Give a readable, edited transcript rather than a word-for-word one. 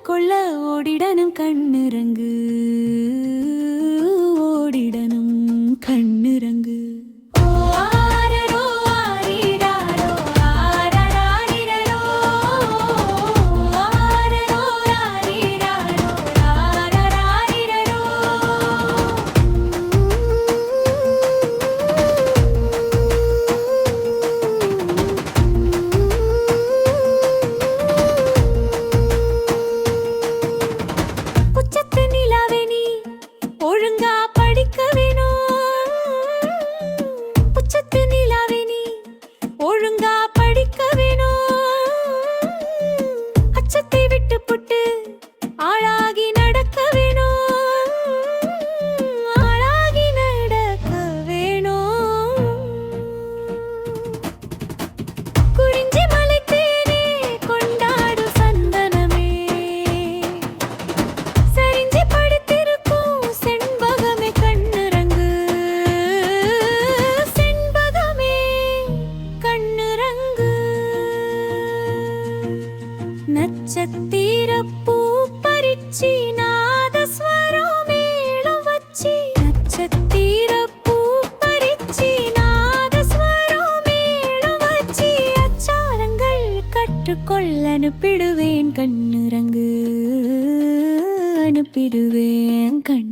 கொள்ள ஓடிடனும் கண்ணிறங்கு, ஓடிடனும் கண்ணிறங்கு. ஒழுங்கா படிக்க வேணும், உச்சத்து நிலாவே நீ ஒழுங்கா படிக்க வேணும். அச்சத்தை விட்டு புட்டு ஆளாகி நடக்க வேணும், ஆளாகி நடக்க வேணும். குறிஞ்சி மலை தேனே கொண்டாடும் சந்தனமே, சரிஞ்சி படுத்திருக்கும் செண்பகமே கண்ணிறங்கு, செண்பகமே கண்ணிறங்கு. நட்சத்திரப்பூ பறிச்சி நாதஸ்வரம் மேளம் வச்சி, நட்சத்திரப்பூ பறிச்சி நாதஸ்வரம் மேளம் வச்சி, அச்சாரங்கள் கற்றுக்கொள்ள அனுப்பிடுவேன் கண்ணிறங்கு, அனுப்பிடுவேன் கண்